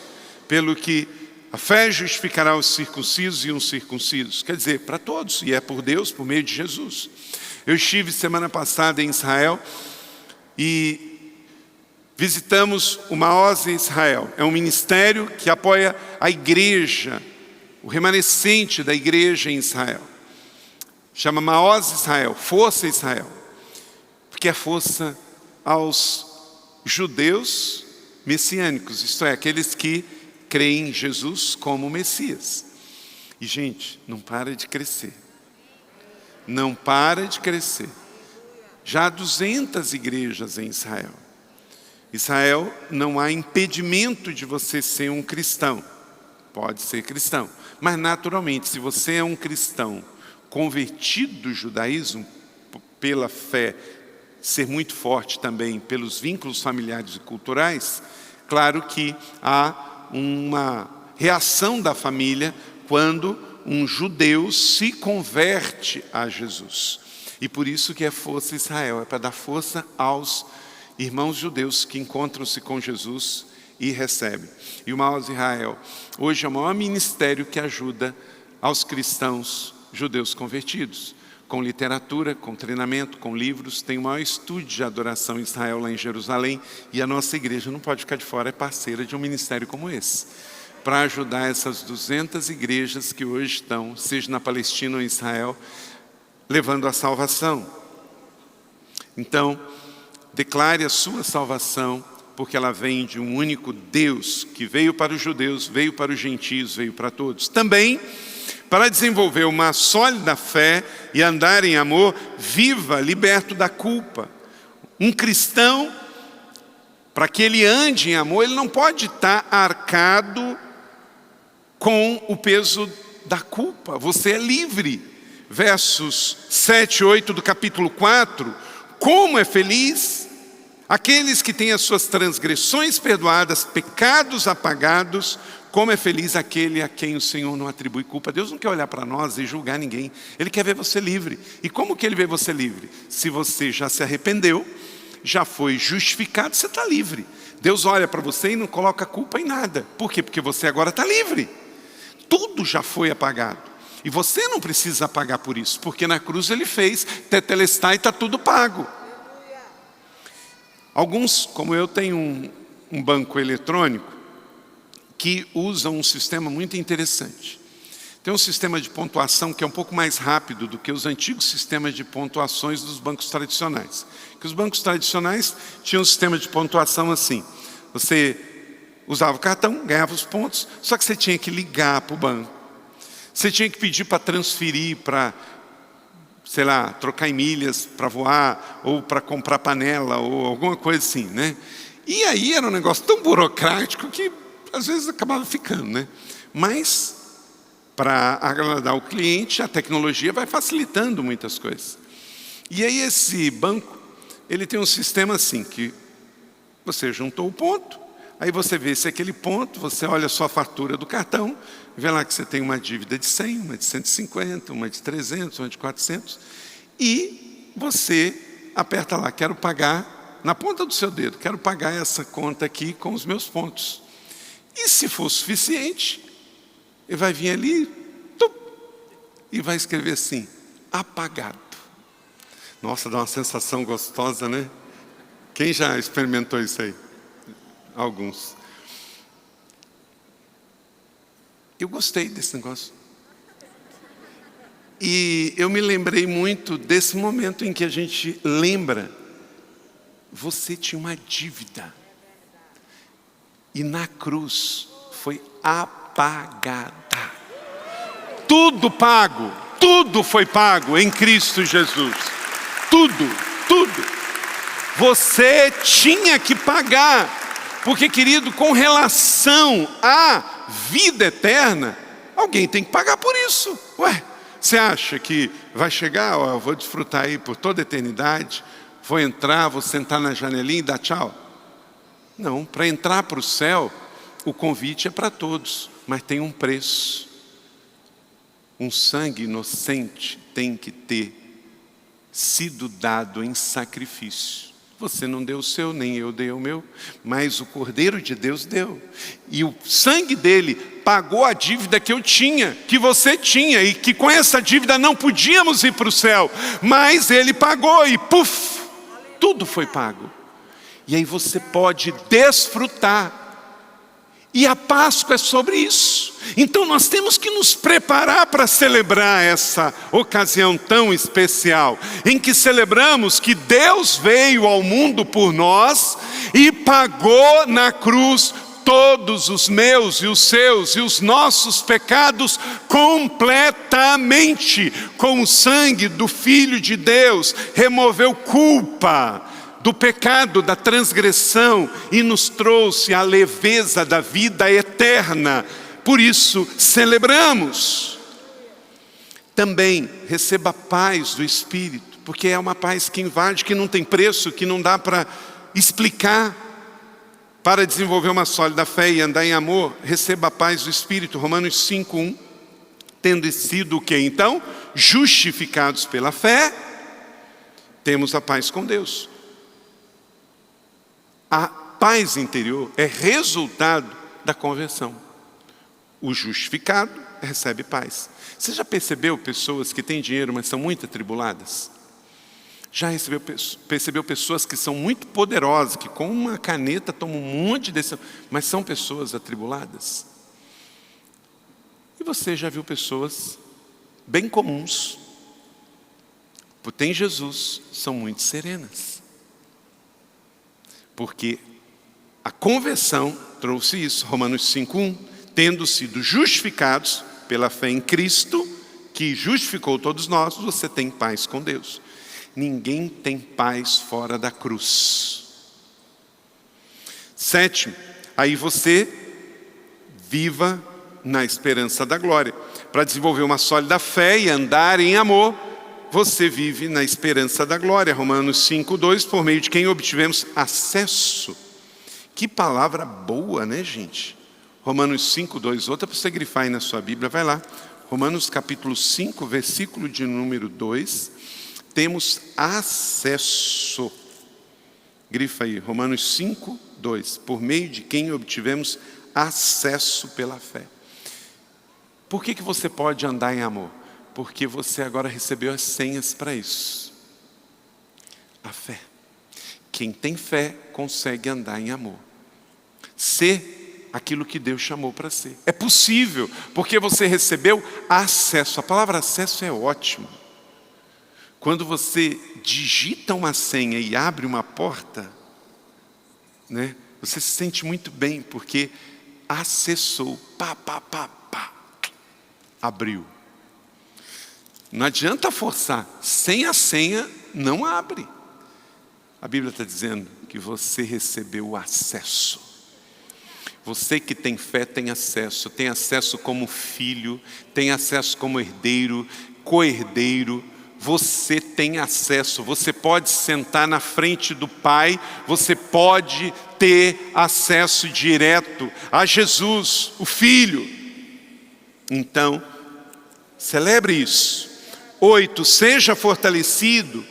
Pelo que a fé justificará os circuncisos e os incircuncisos. Quer dizer, para todos. E é por Deus, por meio de Jesus. Eu estive semana passada em Israel e visitamos o Maoz em Israel. É um ministério que apoia a igreja, o remanescente da igreja em Israel. Chama Maoz Israel, Força Israel. Porque é força aos judeus messiânicos, isto é, aqueles que creem em Jesus como Messias. E gente, não para de crescer. Não para de crescer. Já há 200 igrejas em Israel. Israel, não há impedimento de você ser um cristão. Pode ser cristão. Mas naturalmente, se você é um cristão convertido do judaísmo, pela fé ser muito forte também pelos vínculos familiares e culturais, claro que há uma reação da família quando um judeu se converte a Jesus. E por isso que é Força Israel, é para dar força aos irmãos judeus que encontram-se com Jesus e recebem. E o Maior Israel hoje é o maior ministério que ajuda aos cristãos judeus convertidos. Com literatura, com treinamento, com livros, tem o maior estúdio de adoração em Israel, lá em Jerusalém, e a nossa igreja não pode ficar de fora, é parceira de um ministério como esse, para ajudar essas 200 igrejas que hoje estão, seja na Palestina ou em Israel, levando a salvação. Então, declare a sua salvação, porque ela vem de um único Deus, que veio para os judeus, veio para os gentios, veio para todos. Também, para desenvolver uma sólida fé e andar em amor, viva, liberto da culpa. Um cristão, para que ele ande em amor, ele não pode estar arcado com o peso da culpa. Você é livre. Versos 7 e 8 do capítulo 4. Como é feliz aqueles que têm as suas transgressões perdoadas, pecados apagados. Como é feliz aquele a quem o Senhor não atribui culpa. Deus não quer olhar para nós e julgar ninguém. Ele quer ver você livre. E como que Ele vê você livre? Se você já se arrependeu, já foi justificado, você está livre. Deus olha para você e não coloca culpa em nada. Por quê? Porque você agora está livre. Tudo já foi apagado. E você não precisa pagar por isso, porque na cruz Ele fez, tetelestai, está tudo pago. Alguns, como eu, têm um banco eletrônico que usa um sistema muito interessante. Tem um sistema de pontuação que é um pouco mais rápido do que os antigos sistemas de pontuações dos bancos tradicionais. Que os bancos tradicionais tinham um sistema de pontuação assim. Você usava o cartão, ganhava os pontos, só que você tinha que ligar para o banco. Você tinha que pedir para transferir, para, sei lá, trocar em milhas para voar, ou para comprar panela, ou alguma coisa assim, né? E aí era um negócio tão burocrático que às vezes acabava ficando, né? Mas, para agradar o cliente, a tecnologia vai facilitando muitas coisas. E aí esse banco, ele tem um sistema assim, que você juntou o ponto, aí você vê se aquele ponto, você olha a sua fatura do cartão, vê lá que você tem uma dívida de 100, uma de 150, uma de 300, uma de 400, e você aperta lá, quero pagar, na ponta do seu dedo, quero pagar essa conta aqui com os meus pontos. E se for suficiente, ele vai vir ali, e vai escrever assim, apagado. Nossa, dá uma sensação gostosa, né? Quem já experimentou isso aí? Alguns. Eu gostei desse negócio. E eu me lembrei muito desse momento em que a gente lembra, você tinha uma dívida. E na cruz foi apagada. Tudo pago, tudo foi pago em Cristo Jesus. Tudo, tudo. Você tinha que pagar. Porque, querido, com relação à vida eterna, alguém tem que pagar por isso. Ué, você acha que vai chegar, ó, eu vou desfrutar aí por toda a eternidade, vou entrar, vou sentar na janelinha e dar tchau? Não, para entrar para o céu, o convite é para todos, mas tem um preço. Um sangue inocente tem que ter sido dado em sacrifício. Você não deu o seu, nem eu dei o meu, mas o Cordeiro de Deus deu. E o sangue dele pagou a dívida que eu tinha, que você tinha, e que com essa dívida não podíamos ir para o céu. Mas ele pagou e puf, tudo foi pago. E aí você pode desfrutar. E a Páscoa é sobre isso. Então nós temos que nos preparar para celebrar essa ocasião tão especial, em que celebramos que Deus veio ao mundo por nós e pagou na cruz todos os meus e os seus e os nossos pecados completamente. Com o sangue do Filho de Deus, removeu culpa do pecado, da transgressão, e nos trouxe a leveza da vida eterna. Por isso celebramos. Também receba a paz do Espírito, porque é uma paz que invade, que não tem preço, que não dá para explicar. Para desenvolver uma sólida fé e andar em amor, receba a paz do Espírito. Romanos 5:1. Tendo sido o que então? Justificados pela fé, temos a paz com Deus. A paz interior é resultado da conversão. O justificado recebe paz. Você já percebeu pessoas que têm dinheiro, mas são muito atribuladas? Já percebeu pessoas que são muito poderosas, que com uma caneta tomam um monte de decisão, mas são pessoas atribuladas? E você já viu pessoas bem comuns, por ter Jesus, são muito serenas. Porque a conversão trouxe isso. Romanos 5:1. Tendo sido justificados pela fé em Cristo, que justificou todos nós, você tem paz com Deus. Ninguém tem paz fora da cruz. 7. Aí você viva na esperança da glória. Para desenvolver uma sólida fé e andar em amor, você vive na esperança da glória. Romanos 5:2, por meio de quem obtivemos acesso. Que palavra boa, né, gente? Romanos 5:2, outra para você grifar aí na sua Bíblia, vai lá. Romanos capítulo 5, versículo de número 2. Temos acesso. Grifa aí, Romanos 5:2. Por meio de quem obtivemos acesso pela fé. Por que você pode andar em amor? Porque você agora recebeu as senhas para isso. A fé. Quem tem fé consegue andar em amor. Ser aquilo que Deus chamou para ser. É possível, porque você recebeu acesso. A palavra acesso é ótimo. Quando você digita uma senha e abre uma porta, né, você se sente muito bem, porque acessou. Pá, abriu. Não adianta forçar. Sem a senha, não abre. A Bíblia está dizendo que você recebeu o acesso. Você que tem fé tem acesso como filho, tem acesso como herdeiro, co-herdeiro. Você tem acesso, você pode sentar na frente do Pai, você pode ter acesso direto a Jesus, o Filho. Então, celebre isso. 8, seja fortalecido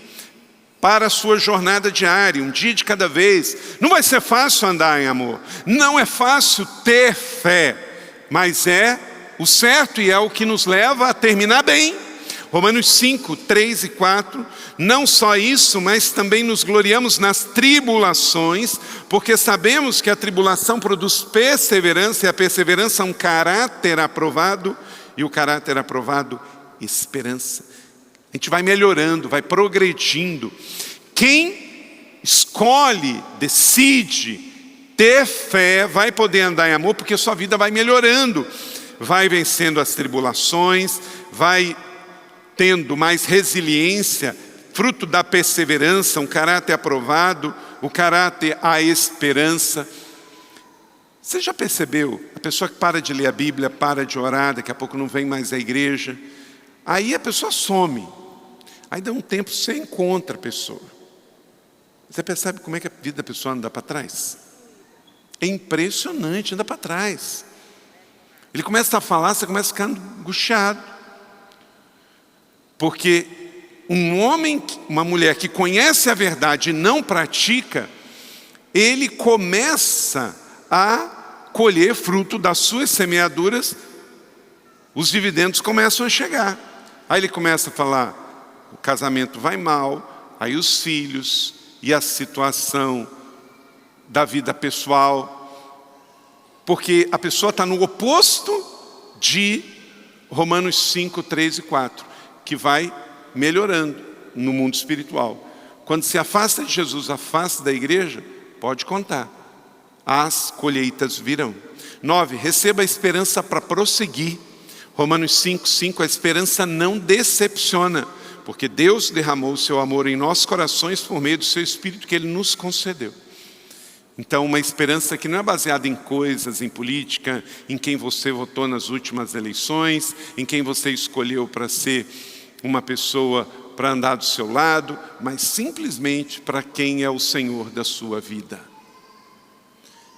para a sua jornada diária, um dia de cada vez. Não vai ser fácil andar em amor, não é fácil ter fé, mas é o certo e é o que nos leva a terminar bem. Romanos 5, 3 e 4, não só isso, mas também nos gloriamos nas tribulações, porque sabemos que a tribulação produz perseverança, e a perseverança um caráter aprovado, e o caráter aprovado, esperança. A gente vai melhorando, vai progredindo. Quem escolhe, decide ter fé, vai poder andar em amor, porque sua vida vai melhorando, vai vencendo as tribulações, vai tendo mais resiliência, fruto da perseverança, um caráter aprovado, o caráter a esperança. Você já percebeu? A pessoa que para de ler a Bíblia, para de orar, daqui a pouco não vem mais à igreja. Aí a pessoa some. Aí dá um tempo, você encontra a pessoa. Você percebe como é que a vida da pessoa anda para trás? É impressionante, anda para trás. Ele começa a falar, você começa a ficar angustiado. Porque um homem, uma mulher que conhece a verdade e não pratica, ele começa a colher fruto das suas semeaduras, os dividendos começam a chegar. Aí ele começa a falar, o casamento vai mal, aí os filhos e a situação da vida pessoal, porque a pessoa está no oposto de Romanos 5, 3 e 4. Que vai melhorando no mundo espiritual. Quando se afasta de Jesus, afasta da igreja, pode contar. As colheitas virão. 9, receba a esperança para prosseguir. Romanos 5, 5, a esperança não decepciona, porque Deus derramou o seu amor em nossos corações por meio do seu Espírito que Ele nos concedeu. Então, uma esperança que não é baseada em coisas, em política, em quem você votou nas últimas eleições, em quem você escolheu para ser uma pessoa para andar do seu lado, mas simplesmente para quem é o Senhor da sua vida.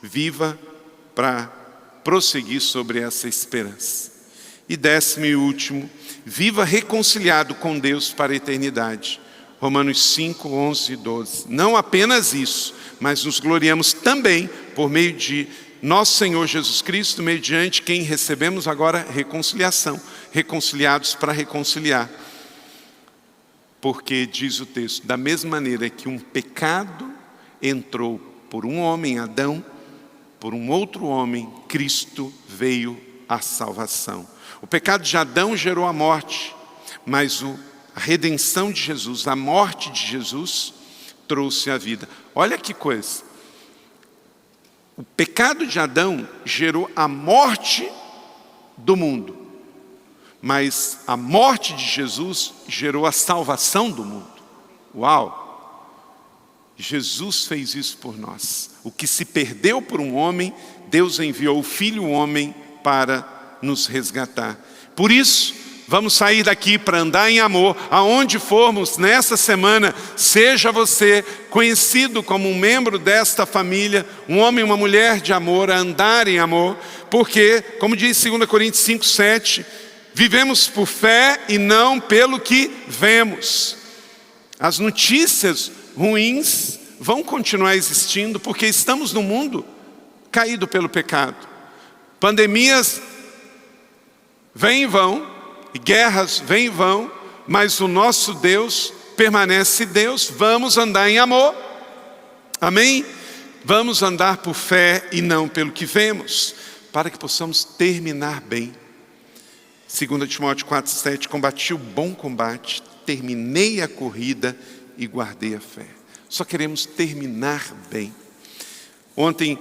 Viva para prosseguir sobre essa esperança. E 10º e último, viva reconciliado com Deus para a eternidade. Romanos 5, 11 e 12. Não apenas isso, mas nos gloriamos também por meio de nosso Senhor Jesus Cristo, mediante quem recebemos agora reconciliação. Reconciliados para reconciliar. Porque, diz o texto, da mesma maneira que um pecado entrou por um homem, Adão, por um outro homem, Cristo, veio a salvação. O pecado de Adão gerou a morte, mas a redenção de Jesus, a morte de Jesus, trouxe a vida. Olha que coisa. O pecado de Adão gerou a morte do mundo, mas a morte de Jesus gerou a salvação do mundo. Uau! Jesus fez isso por nós. O que se perdeu por um homem, Deus enviou o Filho homem para nos resgatar. Por isso, vamos sair daqui para andar em amor, aonde formos nessa semana, seja você conhecido como um membro desta família, um homem e uma mulher de amor, a andar em amor, porque, como diz 2 Coríntios 5, 7, vivemos por fé e não pelo que vemos. As notícias ruins vão continuar existindo, porque estamos num mundo caído pelo pecado. Pandemias vêm e vão, e guerras vêm e vão, mas o nosso Deus permanece Deus. Vamos andar em amor, amém? Vamos andar por fé e não pelo que vemos, para que possamos terminar bem. 2 Timóteo 4,7, combati o bom combate, terminei a corrida e guardei a fé. Só queremos terminar bem. Ontem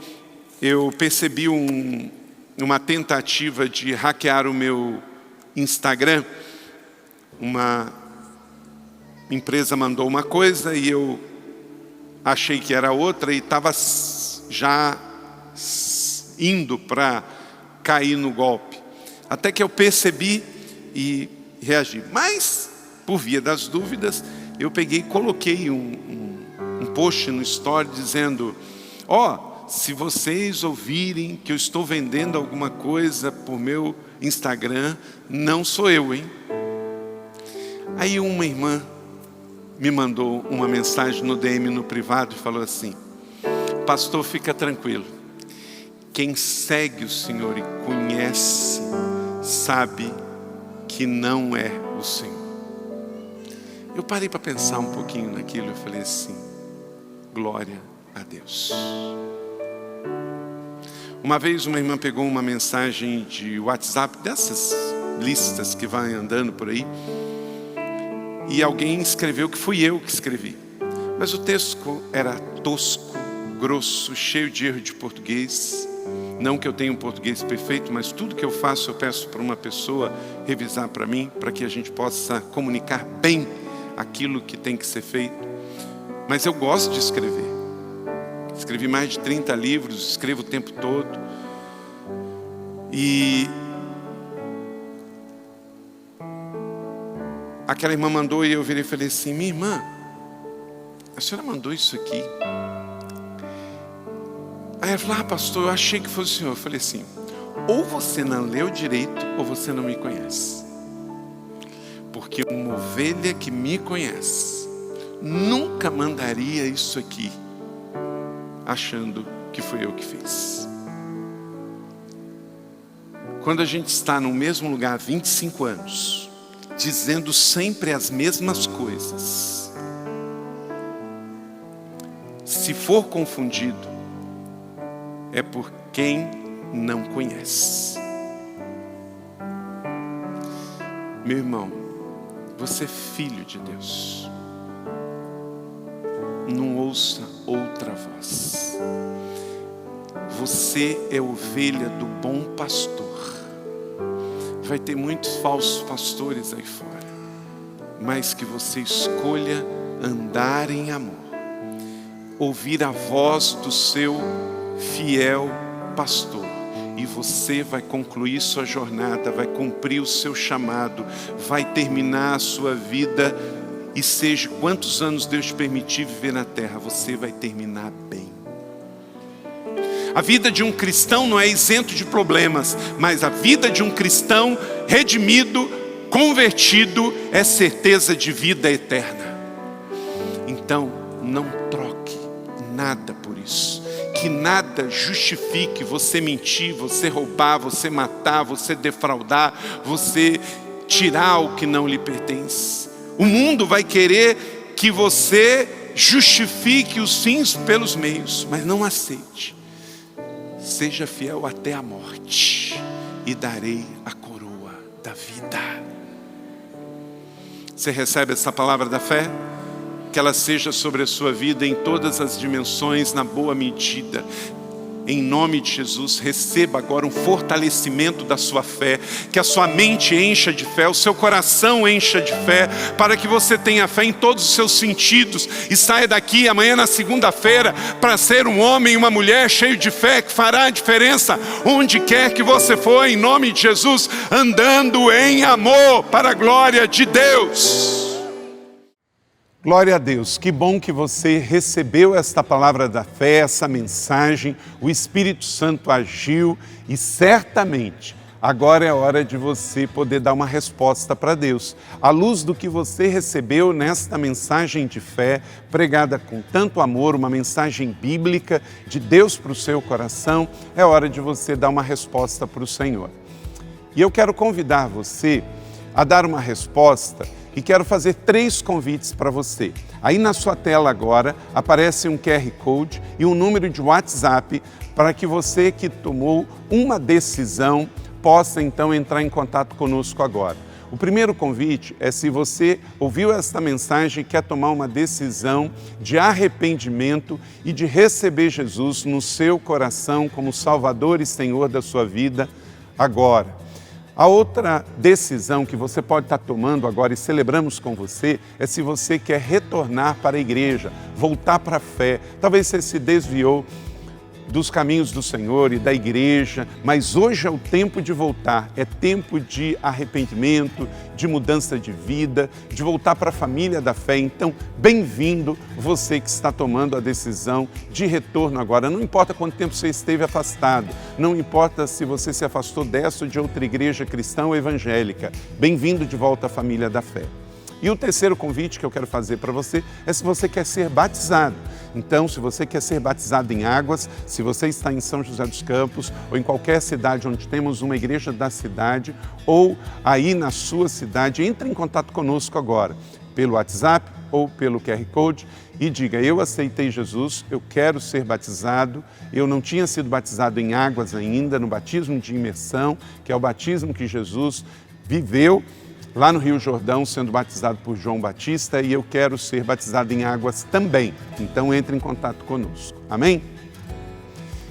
eu percebi uma tentativa de hackear o meu Instagram. Uma empresa mandou uma coisa e eu achei que era outra e estava já indo para cair no golpe. Até que eu percebi e reagi. Mas, por via das dúvidas, eu peguei e coloquei um post no story dizendo: se vocês ouvirem que eu estou vendendo alguma coisa por meu Instagram, não sou eu, hein? Aí uma irmã me mandou uma mensagem no DM, no privado, e falou assim: pastor, fica tranquilo. Quem segue o Senhor e conhece, sabe que não é o Senhor. Eu parei para pensar um pouquinho naquilo, eu falei assim: glória a Deus. Uma vez uma irmã pegou uma mensagem de WhatsApp, dessas listas que vai andando por aí, e alguém escreveu que fui eu que escrevi. Mas o texto era tosco, grosso, cheio de erro de português. Não que eu tenha um português perfeito, mas tudo que eu faço eu peço para uma pessoa revisar para mim, para que a gente possa comunicar bem aquilo que tem que ser feito. Mas eu gosto de escrever. Escrevi mais de 30 livros, escrevo o tempo todo. E aquela irmã mandou e eu virei e falei assim: minha irmã, a senhora mandou isso aqui? Aí ela falou: pastor, eu achei que fosse o senhor. Eu falei assim: ou você não leu direito ou você não me conhece. Porque uma ovelha que me conhece nunca mandaria isso aqui achando que foi eu que fiz. Quando a gente está no mesmo lugar há 25 anos, dizendo sempre as mesmas coisas, se for confundido, é por quem não conhece. Meu irmão, você é filho de Deus. Não ouça outra voz. Você é ovelha do bom pastor. Vai ter muitos falsos pastores aí fora, mas que você escolha andar em amor, ouvir a voz do seu fiel pastor, e você vai concluir sua jornada, vai cumprir o seu chamado, vai terminar a sua vida e seja quantos anos Deus te permitir viver na terra, você vai terminar bem. A vida de um cristão não é isento de problemas, mas a vida de um cristão redimido, convertido, é certeza de vida eterna. Então, não troque nada por isso. Que nada justifique você mentir, você roubar, você matar, você defraudar, você tirar o que não lhe pertence. O mundo vai querer que você justifique os fins pelos meios, mas não aceite. Seja fiel até a morte e darei a coroa da vida. Você recebe essa palavra da fé? Que ela seja sobre a sua vida em todas as dimensões, na boa medida. Em nome de Jesus, receba agora um fortalecimento da sua fé, que a sua mente encha de fé, o seu coração encha de fé, para que você tenha fé em todos os seus sentidos e saia daqui amanhã na segunda-feira para ser um homem e uma mulher cheio de fé, que fará a diferença onde quer que você for, em nome de Jesus, andando em amor para a glória de Deus. Glória a Deus, que bom que você recebeu esta palavra da fé, essa mensagem, o Espírito Santo agiu e certamente agora é hora de você poder dar uma resposta para Deus. À luz do que você recebeu nesta mensagem de fé, pregada com tanto amor, uma mensagem bíblica de Deus para o seu coração, é hora de você dar uma resposta para o Senhor. E eu quero convidar você a dar uma resposta e quero fazer 3 convites para você. Aí na sua tela agora aparece um QR Code e um número de WhatsApp para que você que tomou uma decisão possa então entrar em contato conosco agora. O primeiro convite é se você ouviu esta mensagem e quer tomar uma decisão de arrependimento e de receber Jesus no seu coração como Salvador e Senhor da sua vida agora. A outra decisão que você pode estar tomando agora e celebramos com você é se você quer retornar para a igreja, voltar para a fé. Talvez você se desviou dos caminhos do Senhor e da igreja, mas hoje é o tempo de voltar, é tempo de arrependimento, de mudança de vida, de voltar para a família da fé. Então, bem-vindo você que está tomando a decisão de retorno agora. Não importa quanto tempo você esteve afastado, não importa se você se afastou dessa ou de outra igreja cristã ou evangélica, bem-vindo de volta à família da fé. E o terceiro convite que eu quero fazer para você é se você quer ser batizado. Então, se você quer ser batizado em águas, se você está em São José dos Campos ou em qualquer cidade onde temos uma igreja da cidade ou aí na sua cidade, entre em contato conosco agora, pelo WhatsApp ou pelo QR Code e diga: eu aceitei Jesus, eu quero ser batizado, eu não tinha sido batizado em águas ainda, no batismo de imersão, que é o batismo que Jesus viveu lá no Rio Jordão, sendo batizado por João Batista, e eu quero ser batizado em águas também. Então entre em contato conosco. Amém?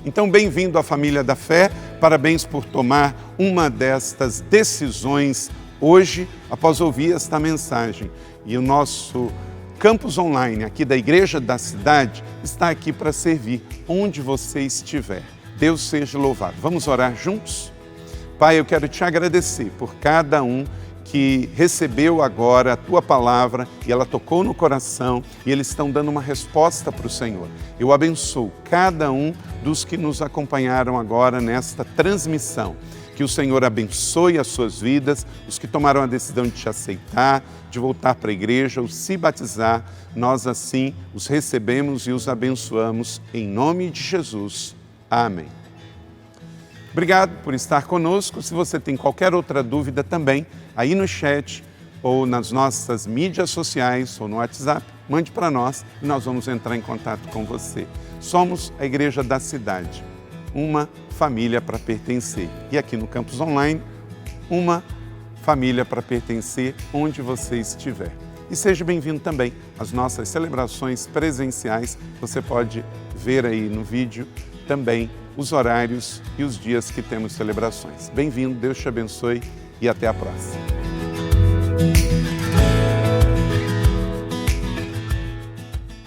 Então, bem-vindo à família da fé, parabéns por tomar uma destas decisões hoje, após ouvir esta mensagem. E o nosso campus online aqui da Igreja da Cidade está aqui para servir onde você estiver. Deus seja louvado. Vamos orar juntos? Pai, eu quero te agradecer por cada um que recebeu agora a Tua palavra e ela tocou no coração e eles estão dando uma resposta para o Senhor. Eu abençoo cada um dos que nos acompanharam agora nesta transmissão. Que o Senhor abençoe as suas vidas, os que tomaram a decisão de te aceitar, de voltar para a igreja ou se batizar, nós assim os recebemos e os abençoamos em nome de Jesus. Amém. Obrigado por estar conosco. Se você tem qualquer outra dúvida também, aí no chat ou nas nossas mídias sociais ou no WhatsApp, mande para nós e nós vamos entrar em contato com você. Somos a Igreja da Cidade, uma família para pertencer. E aqui no Campus Online, uma família para pertencer onde você estiver. E seja bem-vindo também às nossas celebrações presenciais. Você pode ver aí no vídeo também os horários e os dias que temos celebrações. Bem-vindo, Deus te abençoe e até a próxima.